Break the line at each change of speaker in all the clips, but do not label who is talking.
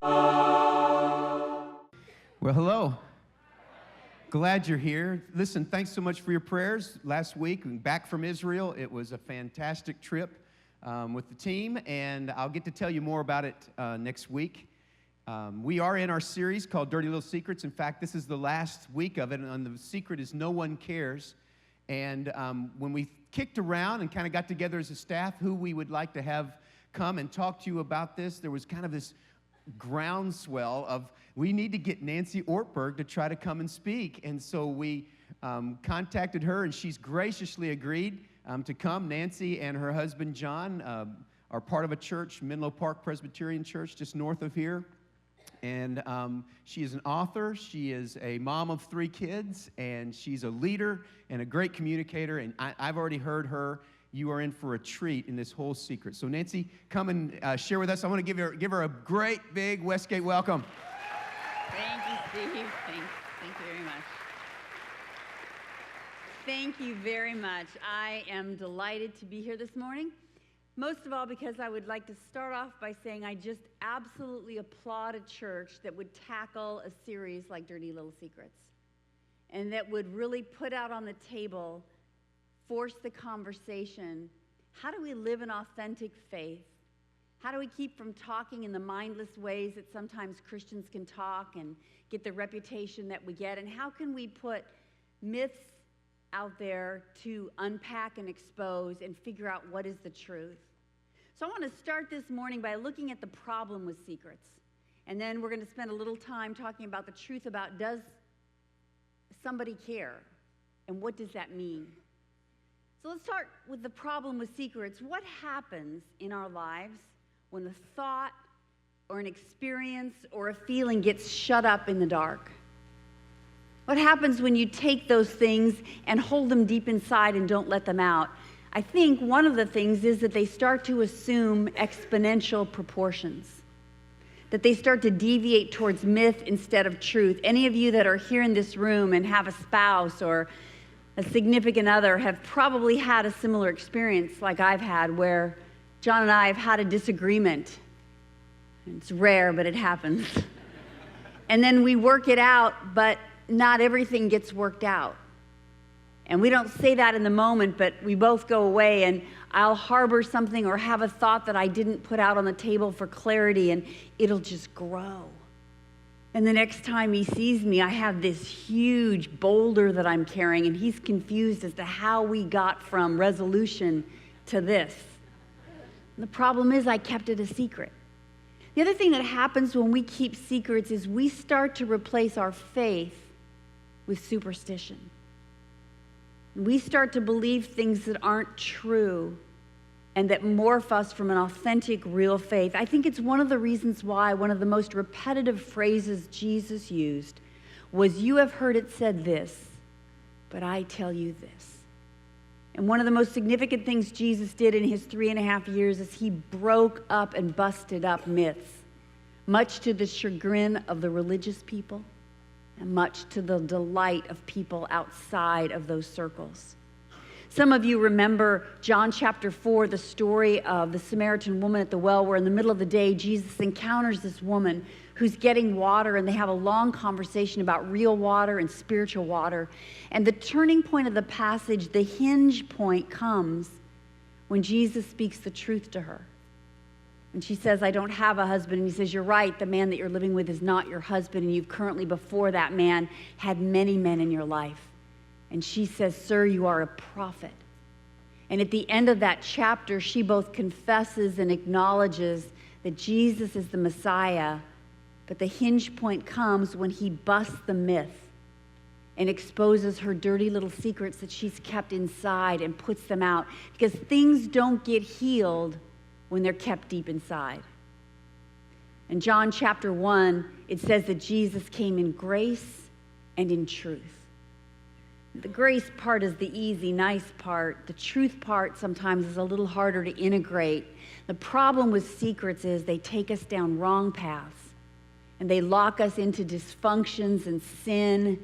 Well, hello. Glad you're here. Listen, thanks so much for your prayers. Last week, back from Israel, it was a fantastic trip with the team, and I'll get to tell you more about it next week. We are in our series called Dirty Little Secrets. In fact, this is the last week of it, and the secret is no one cares. And when we kicked around and kind of got together as a staff who we would like to have come and talk to you about this, there was kind of this groundswell of we need to get Nancy Ortberg to try to come and speak. And so we contacted her, and she's graciously agreed to come. Nancy and her husband, John, are part of a church, Menlo Park Presbyterian Church, just north of here. And she is an author, she is a mom of 3 kids, and she's a leader and a great communicator. And I've already heard her. You are in for a treat in this whole secret. So Nancy, come and share with us. I want to give her a great big Westgate welcome.
Thank you, Steve. Thank you very much. Thank you very much. I am delighted to be here this morning. Most of all because I would like to start off by saying I just absolutely applaud a church that would tackle a series like Dirty Little Secrets and that would really put out on the table, force the conversation. How do we live an authentic faith? How do we keep from talking in the mindless ways that sometimes Christians can talk and get the reputation that we get? And how can we put myths out there to unpack and expose and figure out what is the truth? So I want to start this morning by looking at the problem with secrets. And then we're going to spend a little time talking about the truth about, does somebody care? And what does that mean? So let's start with the problem with secrets. What happens in our lives when a thought or an experience or a feeling gets shut up in the dark? What happens when you take those things and hold them deep inside and don't let them out? I think one of the things is that they start to assume exponential proportions, that they start to deviate towards myth instead of truth. Any of you that are here in this room and have a spouse or a significant other have probably had a similar experience like I've had, where John and I have had a disagreement. It's rare, but it happens. And then we work it out, but not everything gets worked out. And we don't say that in the moment, but we both go away, and I'll harbor something or have a thought that I didn't put out on the table for clarity, and it'll just grow. And the next time he sees me, I have this huge boulder that I'm carrying, and he's confused as to how we got from resolution to this. And the problem is I kept it a secret. The other thing that happens when we keep secrets is we start to replace our faith with superstition. We start to believe things that aren't true and that morph us from an authentic, real faith. I think it's one of the reasons why one of the most repetitive phrases Jesus used was, "You have heard it said this, but I tell you this." And one of the most significant things Jesus did in his 3.5 years is he broke up and busted up myths, much to the chagrin of the religious people and much to the delight of people outside of those circles. Some of you remember John chapter 4, the story of the Samaritan woman at the well, where in the middle of the day, Jesus encounters this woman who's getting water, and they have a long conversation about real water and spiritual water. And the turning point of the passage, the hinge point, comes when Jesus speaks the truth to her. And she says, "I don't have a husband." And he says, "You're right, the man that you're living with is not your husband, and you've currently before that man had many men in your life." And she says, "Sir, you are a prophet." And at the end of that chapter, she both confesses and acknowledges that Jesus is the Messiah, but the hinge point comes when he busts the myth and exposes her dirty little secrets that she's kept inside and puts them out, because things don't get healed when they're kept deep inside. In John chapter 1, it says that Jesus came in grace and in truth. The grace part is the easy, nice part. The truth part sometimes is a little harder to integrate. The problem with secrets is they take us down wrong paths, and they lock us into dysfunctions and sin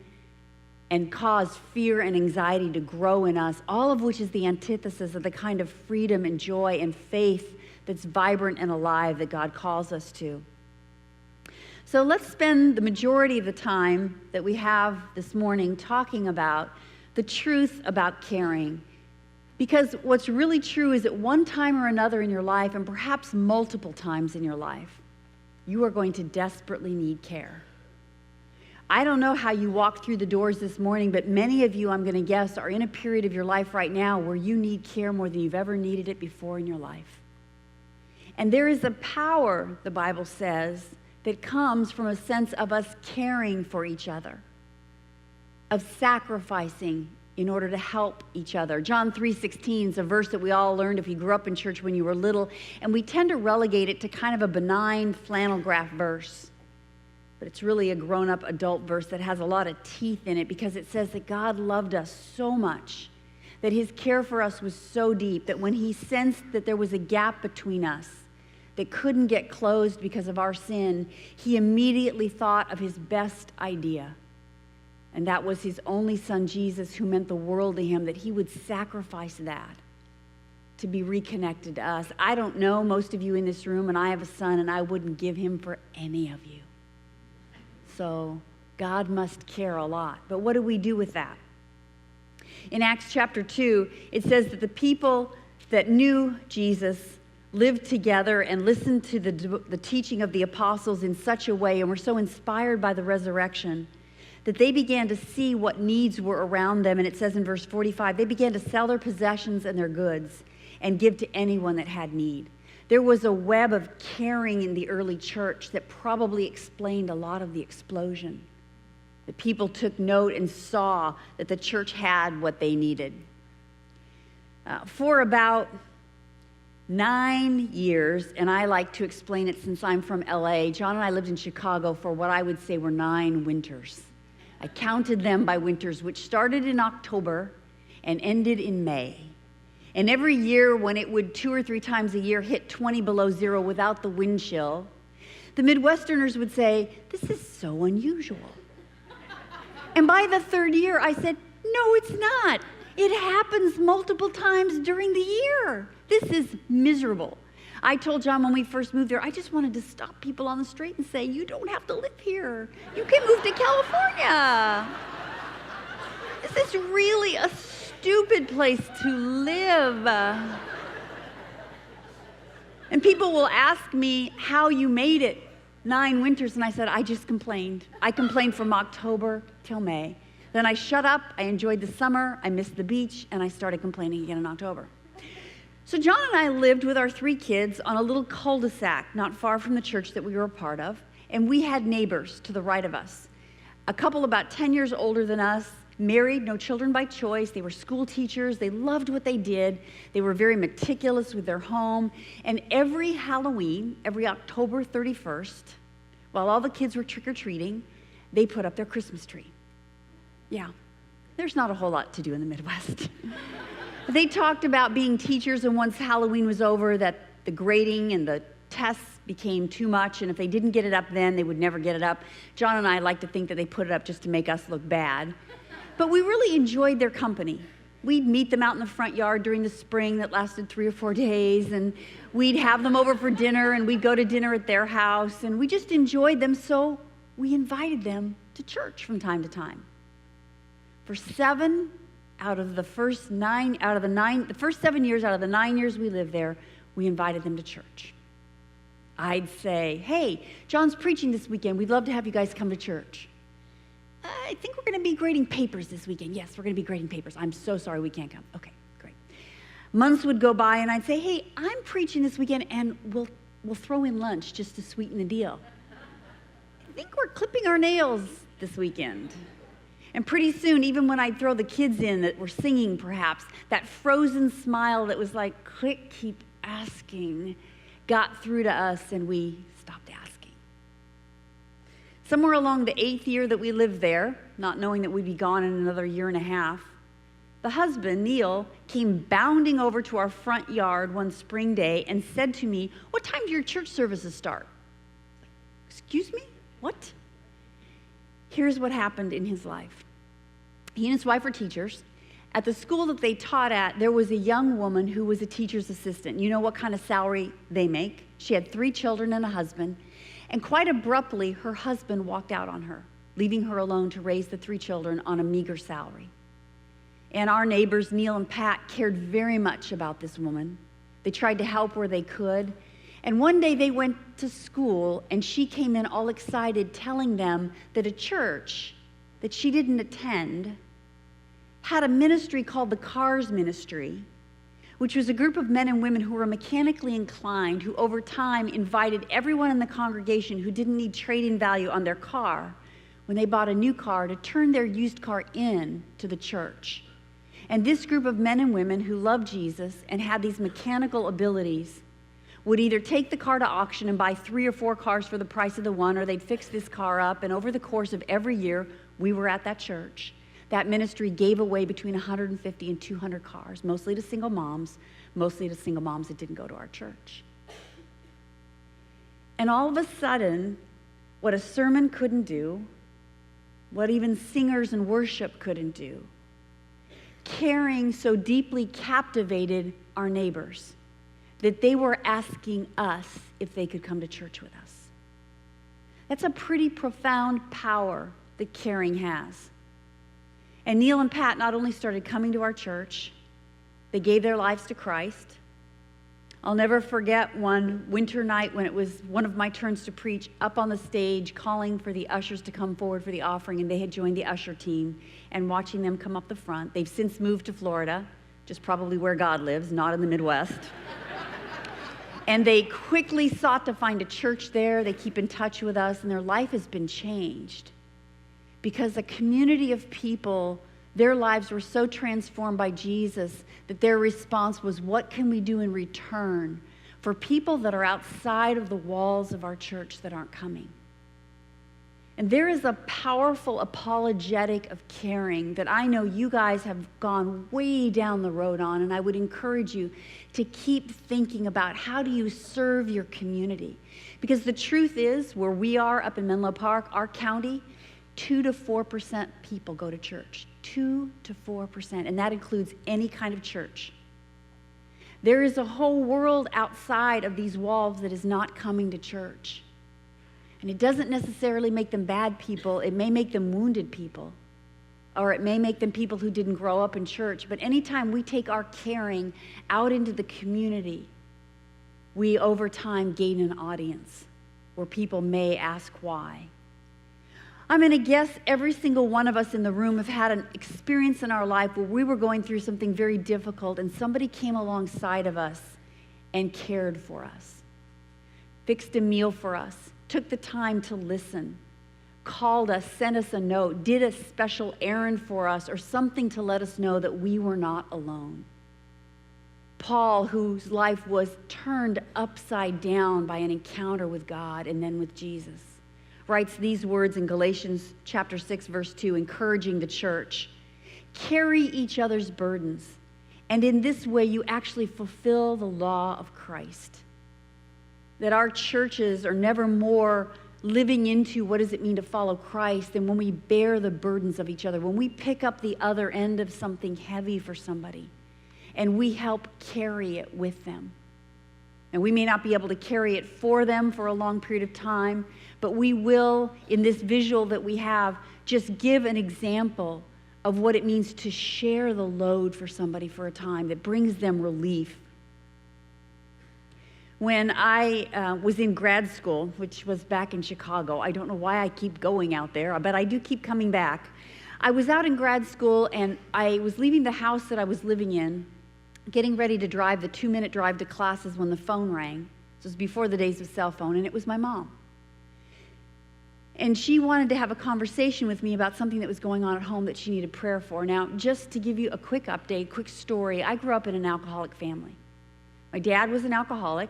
and cause fear and anxiety to grow in us, all of which is the antithesis of the kind of freedom and joy and faith that's vibrant and alive that God calls us to. So let's spend the majority of the time that we have this morning talking about the truth about caring. Because what's really true is at one time or another in your life, and perhaps multiple times in your life, you are going to desperately need care. I don't know how you walked through the doors this morning, but many of you, I'm going to guess, are in a period of your life right now where you need care more than you've ever needed it before in your life. And there is a power, the Bible says, that comes from a sense of us caring for each other, of sacrificing in order to help each other. John 3:16 is a verse that we all learned if you grew up in church when you were little, and we tend to relegate it to kind of a benign flannel graph verse. But it's really a grown-up adult verse that has a lot of teeth in it because it says that God loved us so much, that his care for us was so deep that when he sensed that there was a gap between us that couldn't get closed because of our sin, he immediately thought of his best idea. And that was his only son, Jesus, who meant the world to him, that he would sacrifice that to be reconnected to us. I don't know most of you in this room, and I have a son, and I wouldn't give him for any of you. So God must care a lot. But what do we do with that? In Acts chapter 2, it says that the people that knew Jesus lived together and listened to the teaching of the apostles in such a way and were so inspired by the resurrection that they began to see what needs were around them. And it says in verse 45, they began to sell their possessions and their goods and give to anyone that had need. There was a web of caring in the early church that probably explained a lot of the explosion. The people took note and saw that the church had what they needed. For about 9 years, and I like to explain it since I'm from LA, John and I lived in Chicago for what I would say were 9 winters. I counted them by winters, which started in October and ended in May. And every year when it would 2 or 3 times a year hit 20 below zero without the wind chill, the Midwesterners would say, this is so unusual. And by the 3rd year, I said, no, it's not. It happens multiple times during the year. This is miserable. I told John when we first moved there, I just wanted to stop people on the street and say, you don't have to live here. You can move to California. This is really a stupid place to live. And people will ask me how you made it 9 winters, and I said, I just complained. I complained from October till May. Then I shut up, I enjoyed the summer, I missed the beach, and I started complaining again in October. So John and I lived with our 3 kids on a little cul-de-sac not far from the church that we were a part of, and we had neighbors to the right of us. A couple about 10 years older than us, married, no children by choice. They were school teachers. They loved what they did. They were very meticulous with their home. And every Halloween, every October 31st, while all the kids were trick-or-treating, they put up their Christmas tree. Yeah, there's not a whole lot to do in the Midwest. They talked about being teachers, and once Halloween was over, that the grading and the tests became too much, and if they didn't get it up then, they would never get it up. John and I like to think that they put it up just to make us look bad. But we really enjoyed their company. We'd meet them out in the front yard during the spring that lasted 3 or 4 days, and we'd have them over for dinner, and we'd go to dinner at their house, and we just enjoyed them, so we invited them to church from time to time. For 7 out of the first 7 years out of the 9 years we lived there, we invited them to church. I'd say, hey, John's preaching this weekend. We'd love to have you guys come to church. I think we're going to be grading papers this weekend. Yes, we're going to be grading papers. I'm so sorry we can't come. Okay, great. Months would go by, and I'd say, hey, I'm preaching this weekend, and we'll throw in lunch just to sweeten the deal. I think we're clipping our nails this weekend. And pretty soon, even when I'd throw the kids in that were singing perhaps, that frozen smile that was like, quick, keep asking, got through to us, and we stopped asking. Somewhere along the 8th year that we lived there, not knowing that we'd be gone in another 1.5 years, the husband, Neil, came bounding over to our front yard one spring day and said to me, what time do your church services start? Excuse me? What? Here's what happened in his life. He and his wife were teachers. At the school that they taught at, there was a young woman who was a teacher's assistant. You know what kind of salary they make? She had 3 children and a husband. And quite abruptly, her husband walked out on her, leaving her alone to raise the 3 children on a meager salary. And our neighbors, Neil and Pat, cared very much about this woman. They tried to help where they could. And one day they went to school, and she came in all excited, telling them that a church that she didn't attend had a ministry called the Cars Ministry, which was a group of men and women who were mechanically inclined, who over time invited everyone in the congregation who didn't need trade-in value on their car when they bought a new car to turn their used car in to the church. And this group of men and women who loved Jesus and had these mechanical abilities would either take the car to auction and buy 3 or 4 cars for the price of the one, or they'd fix this car up. And over the course of every year, we were at that church. That ministry gave away between 150 and 200 cars, mostly to single moms that didn't go to our church. And all of a sudden, what a sermon couldn't do, what even singers and worship couldn't do, caring so deeply captivated our neighbors that they were asking us if they could come to church with us. That's a pretty profound power that caring has. And Neil and Pat not only started coming to our church, they gave their lives to Christ. I'll never forget one winter night when it was one of my turns to preach, up on the stage calling for the ushers to come forward for the offering, and they had joined the usher team, and watching them come up the front. They've since moved to Florida, just probably where God lives, not in the Midwest. And they quickly sought to find a church there. They keep in touch with us, and their life has been changed because a community of people, their lives were so transformed by Jesus that their response was, what can we do in return for people that are outside of the walls of our church that aren't coming? And there is a powerful apologetic of caring that I know you guys have gone way down the road on, and I would encourage you to keep thinking about how do you serve your community. Because the truth is, where we are up in Menlo Park, our county, 2 to 4% people go to church. 2 to 4%, and that includes any kind of church. There is a whole world outside of these walls that is not coming to church. And it doesn't necessarily make them bad people. It may make them wounded people, or it may make them people who didn't grow up in church. But anytime we take our caring out into the community, we over time gain an audience where people may ask why. I'm going to guess every single one of us in the room have had an experience in our life where we were going through something very difficult and somebody came alongside of us and cared for us, fixed a meal for us, took the time to listen, called us, sent us a note, did a special errand for us, or something to let us know that we were not alone. Paul, whose life was turned upside down by an encounter with God and then with Jesus, writes these words in Galatians chapter 6, verse 2, encouraging the church, carry each other's burdens, and in this way you actually fulfill the law of Christ. That our churches are never more living into what does it mean to follow Christ than when we bear the burdens of each other, when we pick up the other end of something heavy for somebody, and we help carry it with them. And we may not be able to carry it for them for a long period of time, but we will, in this visual that we have, just give an example of what it means to share the load for somebody for a time that brings them relief. When I was in grad school, which was back in Chicago, I don't know why I keep going out there, but I do keep coming back. I was out in grad school, and I was leaving the house that I was living in, getting ready to drive the 2-minute drive to classes when the phone rang. This was before the days of cell phone, and it was my mom. And she wanted to have a conversation with me about something that was going on at home that she needed prayer for. Now, just to give you a quick update, quick story, I grew up in an alcoholic family. My dad was an alcoholic.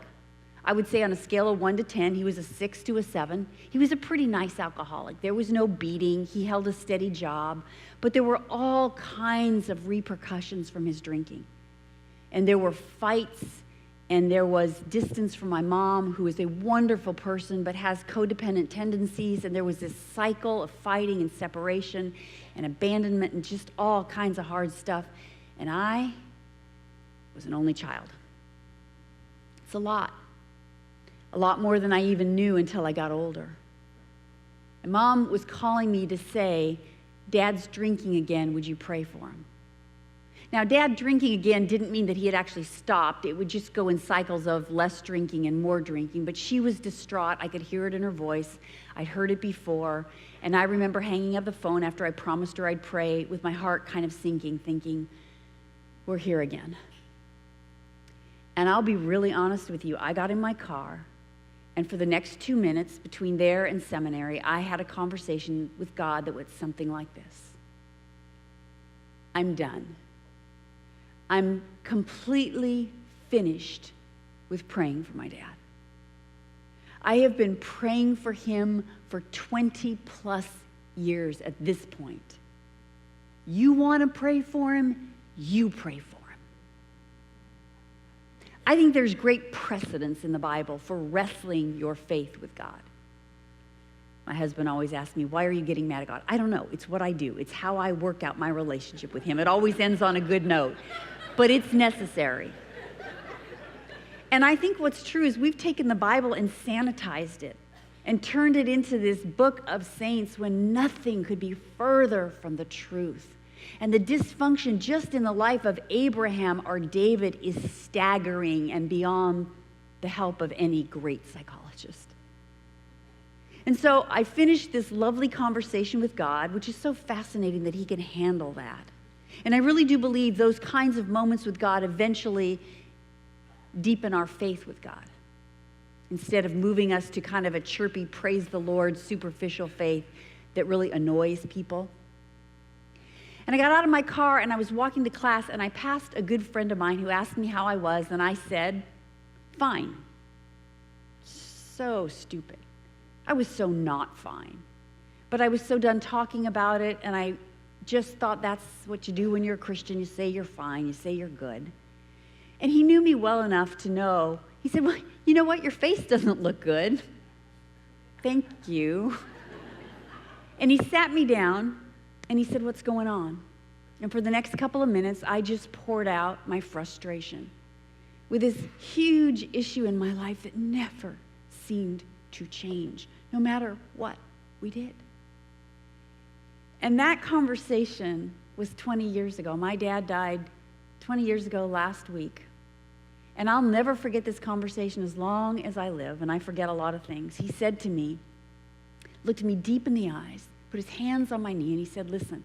I would say on a scale of 1 to 10, he was a 6 to a 7. He was a pretty nice alcoholic. There was no beating. He held a steady job. But there were all kinds of repercussions from his drinking. And there were fights, and there was distance from my mom, who is a wonderful person but has codependent tendencies, and there was this cycle of fighting and separation and abandonment and just all kinds of hard stuff. And I was an only child. It's a lot. a lot more than I even knew until I got older. And Mom was calling me to say, Dad's drinking again, would you pray for him? Now, Dad drinking again didn't mean that he had actually stopped. It would just go in cycles of less drinking and more drinking. But she was distraught. I could hear it in her voice. I'd heard it before. And I remember hanging up the phone after I promised her I'd pray with my heart kind of sinking, thinking, we're here again. And I'll be really honest with you. I got in my car, and for the next 2 minutes between there and seminary, I had a conversation with God that was something like this. I'm done. I'm completely finished with praying for my dad. I have been praying for him for 20 plus years at this point. You want to pray for him? You pray for him. I think there's great precedence in the Bible for wrestling your faith with God. My husband always asks me, why are you getting mad at God? I don't know. It's what I do. It's how I work out my relationship with him. It always ends on a good note, but it's necessary. And I think what's true is we've taken the Bible and sanitized it and turned it into this book of saints when nothing could be further from the truth. And the dysfunction just in the life of Abraham or David is staggering and beyond the help of any great psychologist. And so I finished this lovely conversation with God, which is so fascinating that he can handle that. And I really do believe those kinds of moments with God eventually deepen our faith with God, instead of moving us to kind of a chirpy, praise the Lord, superficial faith that really annoys people. And I got out of my car and I was walking to class, and I passed a good friend of mine who asked me how I was, and I said, fine. So stupid. I was so not fine. But I was so done talking about it, and I just thought that's what you do when you're a Christian. You say you're fine, you say you're good. And he knew me well enough to know, he said, well, you know what? Your face doesn't look good. Thank you. And he sat me down, and he said, what's going on? And for the next couple of minutes, I just poured out my frustration with this huge issue in my life that never seemed to change, no matter what we did. And that conversation was 20 years ago. My dad died 20 years ago last week. And I'll never forget this conversation as long as I live, and I forget a lot of things. He said to me, looked me deep in the eyes, put his hands on my knee, and he said, listen,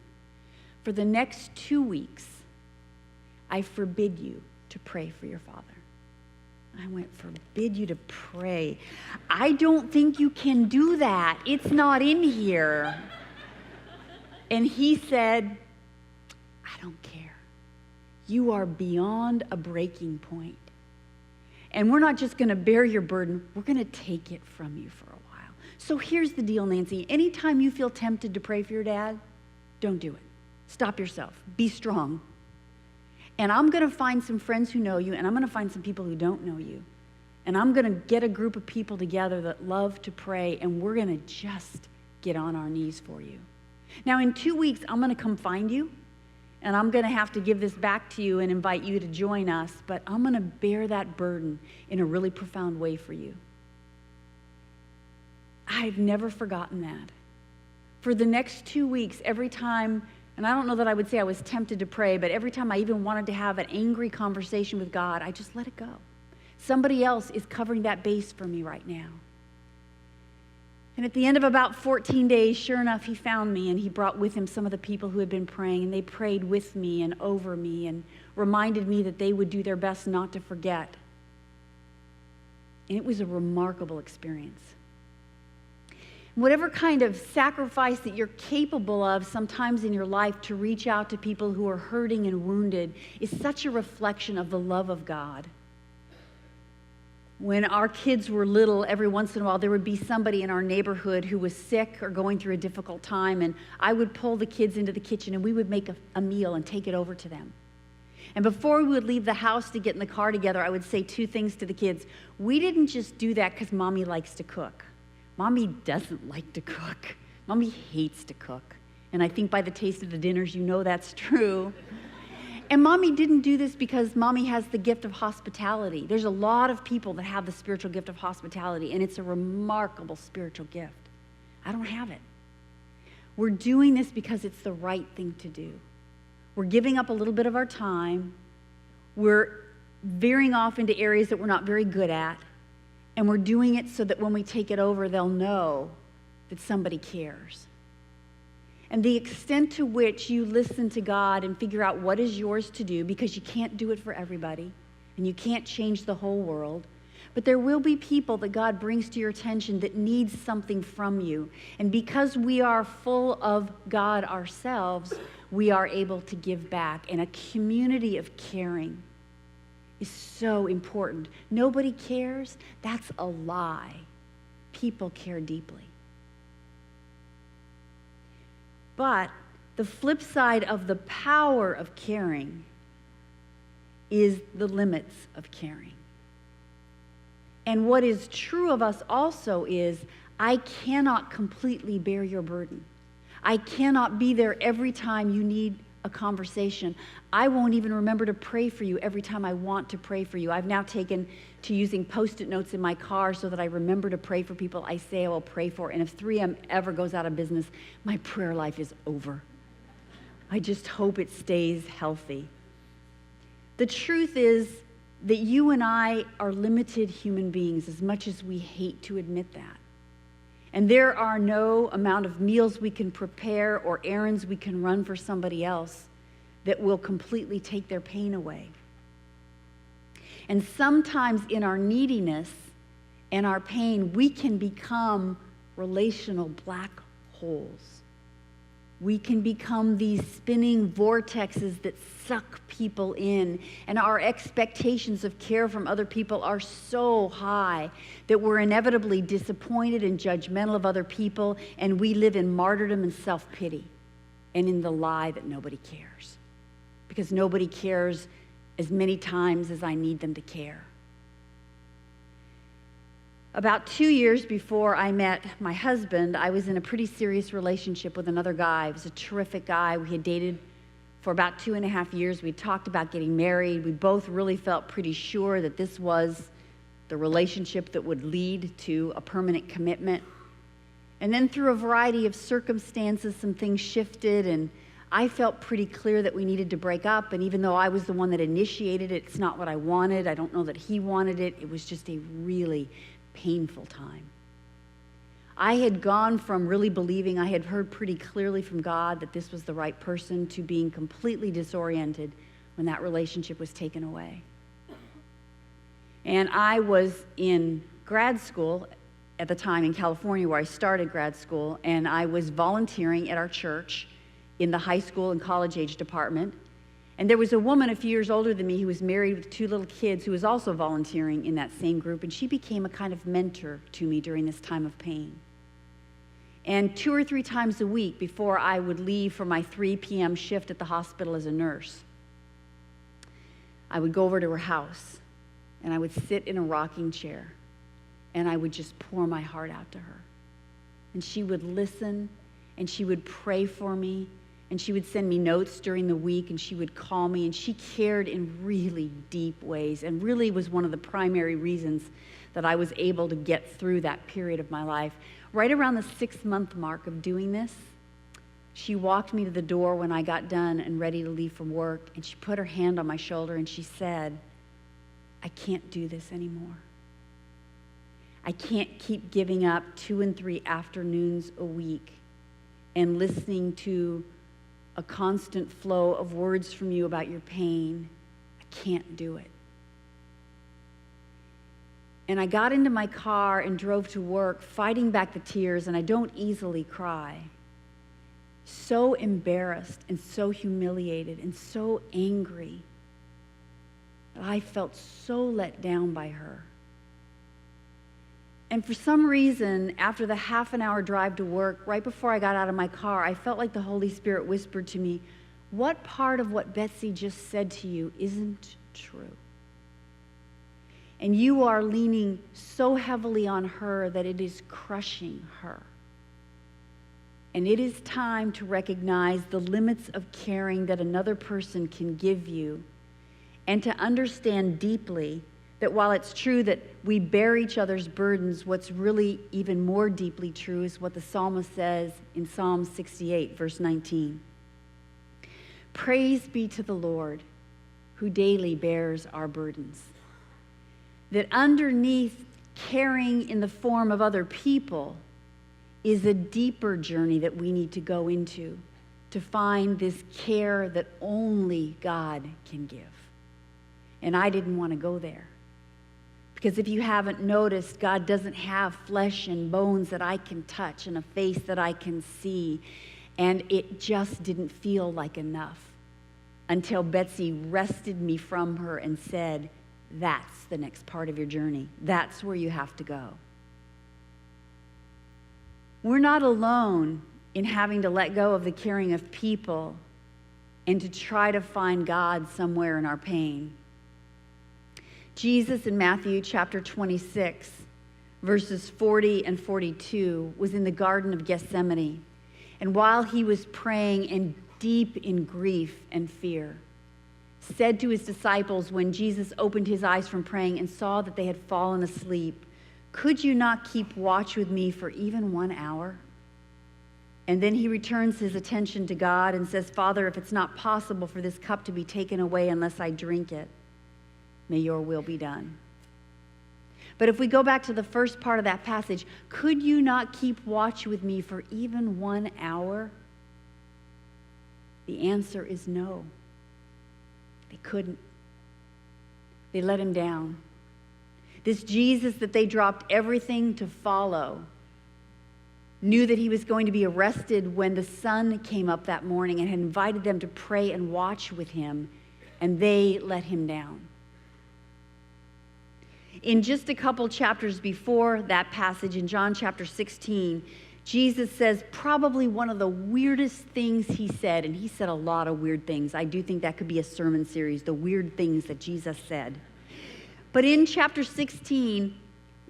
for the next 2 weeks, I forbid you to pray for your father. I went, forbid you to pray? I don't think you can do that. It's not in here. And he said, I don't care. You are beyond a breaking point. And we're not just going to bear your burden, we're going to take it from you for a while. So here's the deal, Nancy. Anytime you feel tempted to pray for your dad, don't do it. Stop yourself. Be strong. And I'm going to find some friends who know you, and I'm going to find some people who don't know you. And I'm going to get a group of people together that love to pray, and we're going to just get on our knees for you. Now, in 2 weeks, I'm going to come find you, and I'm going to have to give this back to you and invite you to join us, but I'm going to bear that burden in a really profound way for you. I've never forgotten that. For the next 2 weeks, every time, and I don't know that I would say I was tempted to pray, but every time I even wanted to have an angry conversation with God, I just let it go. Somebody else is covering that base for me right now. And at the end of about 14 days, sure enough, he found me, and he brought with him some of the people who had been praying, and they prayed with me and over me and reminded me that they would do their best not to forget. And it was a remarkable experience. Whatever kind of sacrifice that you're capable of sometimes in your life to reach out to people who are hurting and wounded is such a reflection of the love of God. When our kids were little, every once in a while, there would be somebody in our neighborhood who was sick or going through a difficult time, and I would pull the kids into the kitchen, and we would make a meal and take it over to them. And before we would leave the house to get in the car together, I would say two things to the kids. We didn't just do that because Mommy likes to cook. Mommy doesn't like to cook. Mommy hates to cook. And I think by the taste of the dinners, you know that's true. And mommy didn't do this because mommy has the gift of hospitality. There's a lot of people that have the spiritual gift of hospitality, and it's a remarkable spiritual gift. I don't have it. We're doing this because it's the right thing to do. We're giving up a little bit of our time. We're veering off into areas that we're not very good at. And we're doing it so that when we take it over, they'll know that somebody cares. And the extent to which you listen to God and figure out what is yours to do, because you can't do it for everybody, and you can't change the whole world, but there will be people that God brings to your attention that need something from you. And because we are full of God ourselves, we are able to give back. And a community of caring is so important. Nobody cares. That's a lie. People care deeply. But the flip side of the power of caring is the limits of caring. And what is true of us also is, I cannot completely bear your burden. I cannot be there every time you need a conversation. I won't even remember to pray for you every time I want to pray for you. I've now taken to using Post-it notes in my car so that I remember to pray for people I say I will pray for. And if 3M ever goes out of business, my prayer life is over. I just hope it stays healthy. The truth is that you and I are limited human beings, as much as we hate to admit that. And there are no amount of meals we can prepare or errands we can run for somebody else that will completely take their pain away. And sometimes in our neediness and our pain, we can become relational black holes. We can become these spinning vortexes that suck people in, and our expectations of care from other people are so high that we're inevitably disappointed and judgmental of other people, and we live in martyrdom and self-pity and in the lie that nobody cares, because nobody cares as many times as I need them to care. About 2 years before I met my husband, I was in a pretty serious relationship with another guy. He was a terrific guy. We had dated for about 2.5 years. We talked about getting married. We both really felt pretty sure that this was the relationship that would lead to a permanent commitment. And then through a variety of circumstances, some things shifted, and I felt pretty clear that we needed to break up. And even though I was the one that initiated it, it's not what I wanted. I don't know that he wanted it. It was just a really painful time. I had gone from really believing I had heard pretty clearly from God that this was the right person to being completely disoriented when that relationship was taken away. And I was in grad school at the time in California, where I started grad school, and I was volunteering at our church in the high school and college age department. And there was a woman a few years older than me who was married with 2 little kids who was also volunteering in that same group, and she became a kind of mentor to me during this time of pain. And 2 or 3 times a week before I would leave for my 3 p.m. shift at the hospital as a nurse, I would go over to her house, and I would sit in a rocking chair, and I would just pour my heart out to her. And she would listen, and she would pray for me, and she would send me notes during the week, and she would call me, and she cared in really deep ways, and really was one of the primary reasons that I was able to get through that period of my life. Right around the 6-month mark of doing this, she walked me to the door when I got done and ready to leave from work, and she put her hand on my shoulder, and she said, "I can't do this anymore. I can't keep giving up 2 and 3 afternoons a week and listening to a constant flow of words from you about your pain. I can't do it." And I got into my car and drove to work, fighting back the tears, and I don't easily cry. So embarrassed and so humiliated and so angry that I felt so let down by her. And for some reason, after the half-an-hour drive to work, right before I got out of my car, I felt like the Holy Spirit whispered to me, "What part of what Betsy just said to you isn't true? And you are leaning so heavily on her that it is crushing her. And it is time to recognize the limits of caring that another person can give you, and to understand deeply that while it's true that we bear each other's burdens, what's really even more deeply true is what the psalmist says in Psalm 68, verse 19. Praise be to the Lord, who daily bears our burdens. That underneath caring in the form of other people is a deeper journey that we need to go into to find this care that only God can give. And I didn't want to go there. Because if you haven't noticed, God doesn't have flesh and bones that I can touch and a face that I can see. And it just didn't feel like enough until Betsy wrested me from her and said, that's the next part of your journey. That's where you have to go. We're not alone in having to let go of the caring of people and to try to find God somewhere in our pain. Jesus in Matthew chapter 26, verses 40 and 42, was in the Garden of Gethsemane. And while he was praying and deep in grief and fear, said to his disciples when Jesus opened his eyes from praying and saw that they had fallen asleep, "Could you not keep watch with me for even 1 hour?" And then he returns his attention to God and says, "Father, if it's not possible for this cup to be taken away unless I drink it, may your will be done." But if we go back to the first part of that passage, could you not keep watch with me for even 1 hour? The answer is no. They couldn't. They let him down. This Jesus that they dropped everything to follow knew that he was going to be arrested when the sun came up that morning and had invited them to pray and watch with him, and they let him down. In just a couple chapters before that passage, in John chapter 16, Jesus says probably one of the weirdest things he said, and he said a lot of weird things. I do think that could be a sermon series, the weird things that Jesus said. But in chapter 16,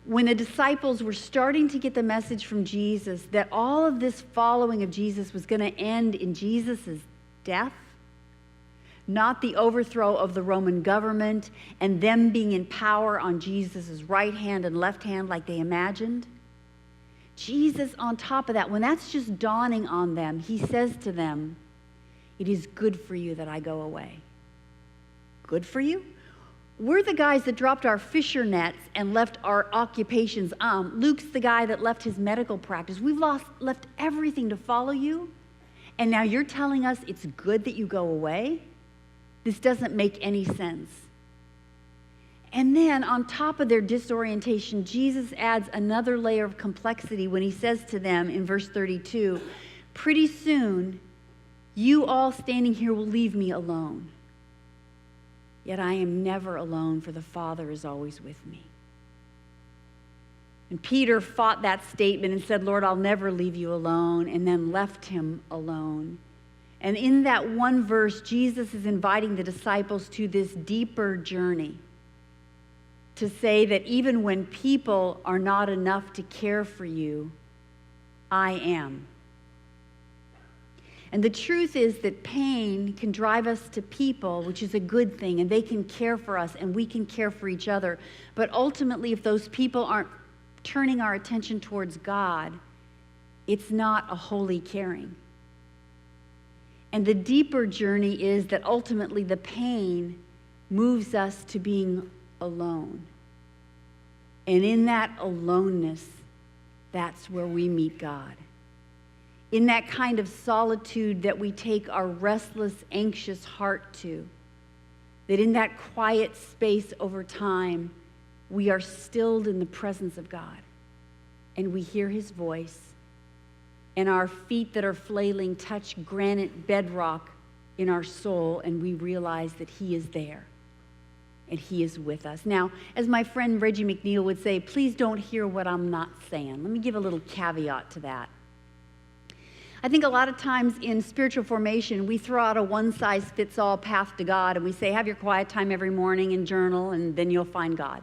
when the disciples were starting to get the message from Jesus that all of this following of Jesus was going to end in Jesus' death, not the overthrow of the Roman government and them being in power on Jesus' right hand and left hand like they imagined, Jesus, on top of that, when that's just dawning on them, he says to them, "It is good for you that I go away." Good for you? We're the guys that dropped our fisher nets and left our occupations. Luke's the guy that left his medical practice. We've left everything to follow you, and now you're telling us it's good that you go away? This doesn't make any sense. And then on top of their disorientation, Jesus adds another layer of complexity when he says to them in verse 32, "Pretty soon, you all standing here will leave me alone. Yet I am never alone, for the Father is always with me." And Peter fought that statement and said, "Lord, I'll never leave you alone," and then left him alone. And in that one verse, Jesus is inviting the disciples to this deeper journey to say that even when people are not enough to care for you, I am. And the truth is that pain can drive us to people, which is a good thing, and they can care for us, and we can care for each other. But ultimately, if those people aren't turning our attention towards God, it's not a holy caring. And the deeper journey is that ultimately the pain moves us to being alone. And in that aloneness, that's where we meet God. In that kind of solitude that we take our restless, anxious heart to, that in that quiet space over time, we are stilled in the presence of God, and we hear his voice, and our feet that are flailing touch granite bedrock in our soul, and we realize that he is there. And he is with us. Now, as my friend Reggie McNeil would say, please don't hear what I'm not saying. Let me give a little caveat to that. I think a lot of times in spiritual formation, we throw out a one-size-fits-all path to God, and we say, have your quiet time every morning and journal, and then you'll find God.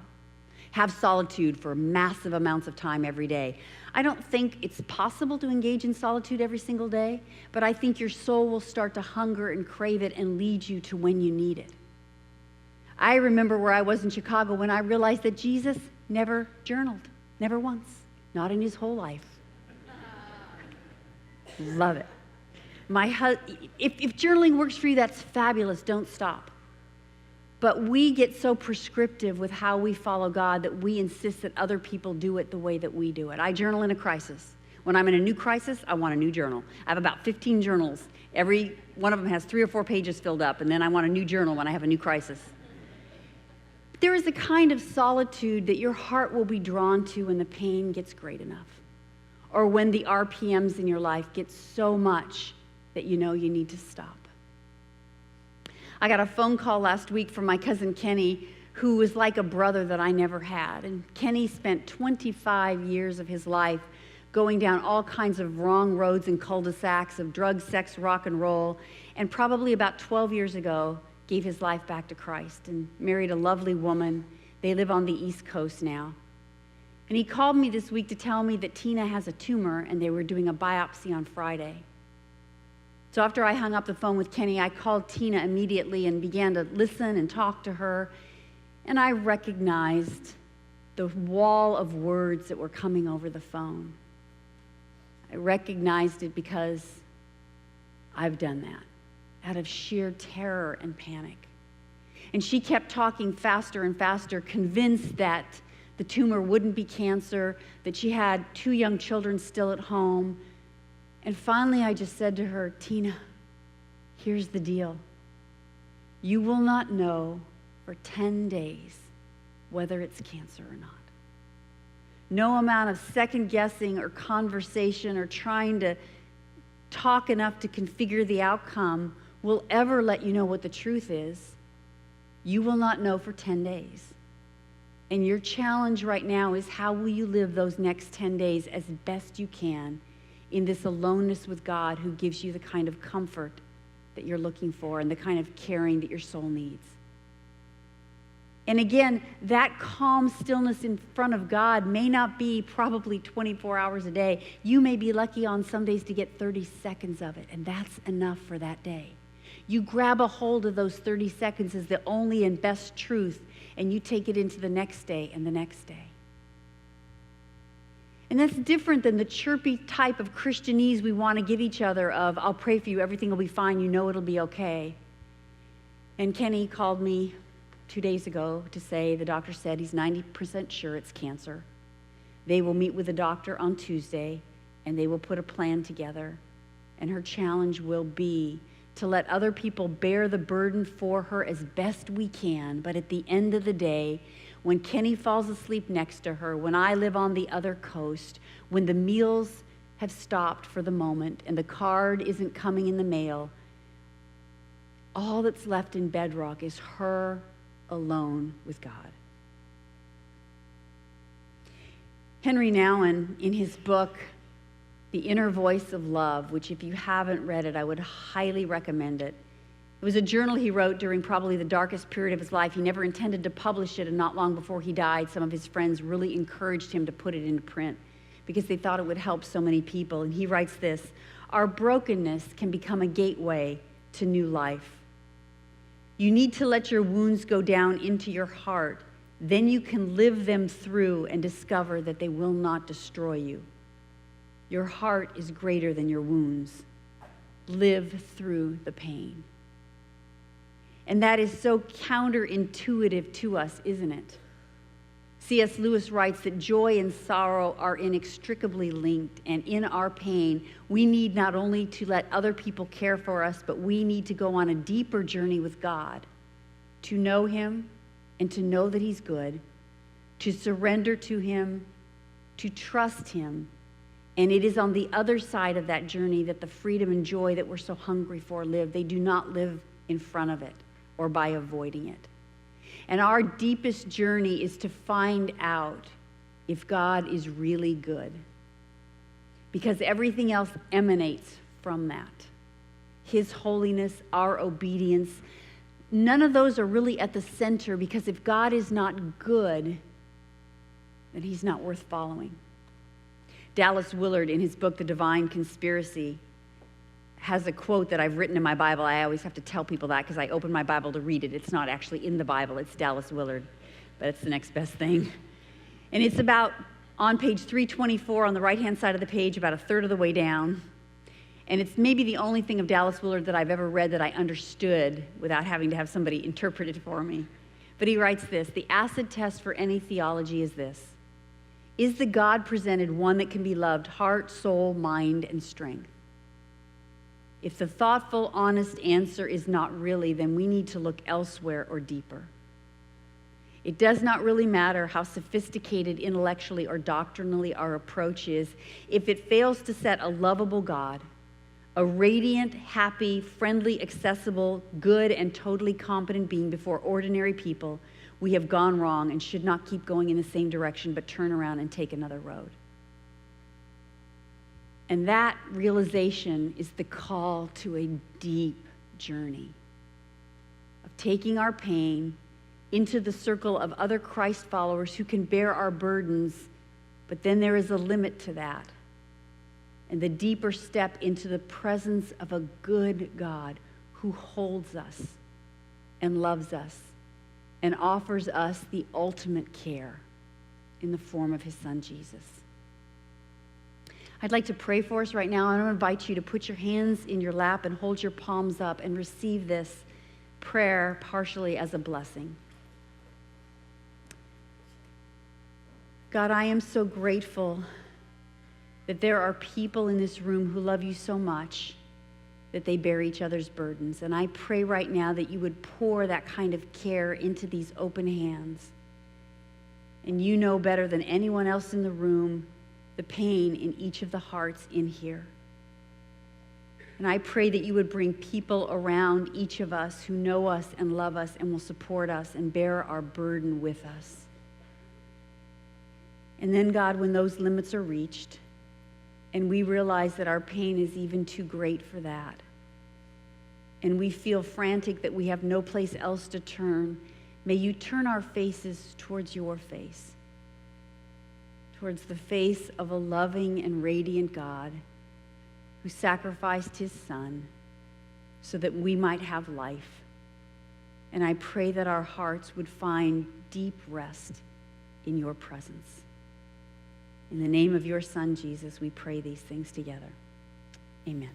have solitude for massive amounts of time every day. I don't think it's possible to engage in solitude every single day, but I think your soul will start to hunger and crave it and lead you to when you need it. I remember where I was in Chicago when I realized that Jesus never journaled, never once, not in his whole life. Love it. If journaling works for you, that's fabulous. Don't stop. But we get so prescriptive with how we follow God that we insist that other people do it the way that we do it. I journal in a crisis. When I'm in a new crisis, I want a new journal. I have about 15 journals. Every one of them has 3 or 4 pages filled up, and then I want a new journal when I have a new crisis. There is a kind of solitude that your heart will be drawn to when the pain gets great enough, or when the RPMs in your life get so much that you know you need to stop. I got a phone call last week from my cousin Kenny, who was like a brother that I never had. And Kenny spent 25 years of his life going down all kinds of wrong roads and cul-de-sacs of drugs, sex, rock and roll, and probably about 12 years ago gave his life back to Christ and married a lovely woman. They live on the East Coast now. And he called me this week to tell me that Tina has a tumor and they were doing a biopsy on Friday. So after I hung up the phone with Kenny, I called Tina immediately and began to listen and talk to her. And I recognized the wall of words that were coming over the phone. I recognized it because I've done that out of sheer terror and panic. And she kept talking faster and faster, convinced that the tumor wouldn't be cancer, that she had 2 young children still at home. And finally, I just said to her, Tina, here's the deal. You will not know for 10 days whether it's cancer or not. No amount of second guessing or conversation or trying to talk enough to configure the outcome will ever let you know what the truth is. You will not know for 10 days. And your challenge right now is, how will you live those next 10 days as best you can in this aloneness with God, who gives you the kind of comfort that you're looking for and the kind of caring that your soul needs. And again, that calm stillness in front of God may not be probably 24 hours a day. You may be lucky on some days to get 30 seconds of it, and that's enough for that day. You grab a hold of those 30 seconds as the only and best truth, and you take it into the next day and the next day. And that's different than the chirpy type of Christianese we want to give each other of, I'll pray for you, everything will be fine, you know it'll be okay. And Kenny called me 2 days ago to say the doctor said he's 90% sure it's cancer. They will meet with the doctor on Tuesday, and they will put a plan together. And her challenge will be to let other people bear the burden for her as best we can, but at the end of the day, when Kenny falls asleep next to her, when I live on the other coast, when the meals have stopped for the moment and the card isn't coming in the mail, all that's left in bedrock is her alone with God. Henry Nouwen, in his book, The Inner Voice of Love, which if you haven't read it, I would highly recommend it. It was a journal he wrote during probably the darkest period of his life. He never intended to publish it, and not long before he died, some of his friends really encouraged him to put it into print because they thought it would help so many people. And he writes this: our brokenness can become a gateway to new life. You need to let your wounds go down into your heart. Then you can live them through and discover that they will not destroy you. Your heart is greater than your wounds. Live through the pain. And that is so counterintuitive to us, isn't it? C.S. Lewis writes that joy and sorrow are inextricably linked, and in our pain, we need not only to let other people care for us, but we need to go on a deeper journey with God, to know Him and to know that He's good, to surrender to Him, to trust Him. And it is on the other side of that journey that the freedom and joy that we're so hungry for live. They do not live in front of it or by avoiding it. And our deepest journey is to find out if God is really good, because everything else emanates from that. His holiness, our obedience, none of those are really at the center, because if God is not good, then he's not worth following. Dallas Willard, in his book, The Divine Conspiracy, has a quote that I've written in my Bible. I always have to tell people that because I open my Bible to read it. It's not actually in the Bible. It's Dallas Willard, but it's the next best thing. And it's about on page 324 on the right-hand side of the page, about a third of the way down. And it's maybe the only thing of Dallas Willard that I've ever read that I understood without having to have somebody interpret it for me. But he writes this: the acid test for any theology is this: is the God presented one that can be loved, heart, soul, mind, and strength? If the thoughtful, honest answer is not really, then we need to look elsewhere or deeper. It does not really matter how sophisticated intellectually or doctrinally our approach is. If it fails to set a lovable God, a radiant, happy, friendly, accessible, good, and totally competent being before ordinary people, we have gone wrong and should not keep going in the same direction, but turn around and take another road. And that realization is the call to a deep journey of taking our pain into the circle of other Christ followers who can bear our burdens, but then there is a limit to that. And the deeper step into the presence of a good God who holds us and loves us and offers us the ultimate care in the form of his son, Jesus. I'd like to pray for us right now. I want to invite you to put your hands in your lap and hold your palms up and receive this prayer partially as a blessing. God, I am so grateful that there are people in this room who love you so much that they bear each other's burdens. And I pray right now that you would pour that kind of care into these open hands. And you know better than anyone else in the room the pain in each of the hearts in here. And I pray that you would bring people around each of us who know us and love us and will support us and bear our burden with us. And then, God, when those limits are reached and we realize that our pain is even too great for that, and we feel frantic that we have no place else to turn, may you turn our faces towards your face, towards the face of a loving and radiant God who sacrificed his son so that we might have life. And I pray that our hearts would find deep rest in your presence. In the name of your son, Jesus, we pray these things together. Amen.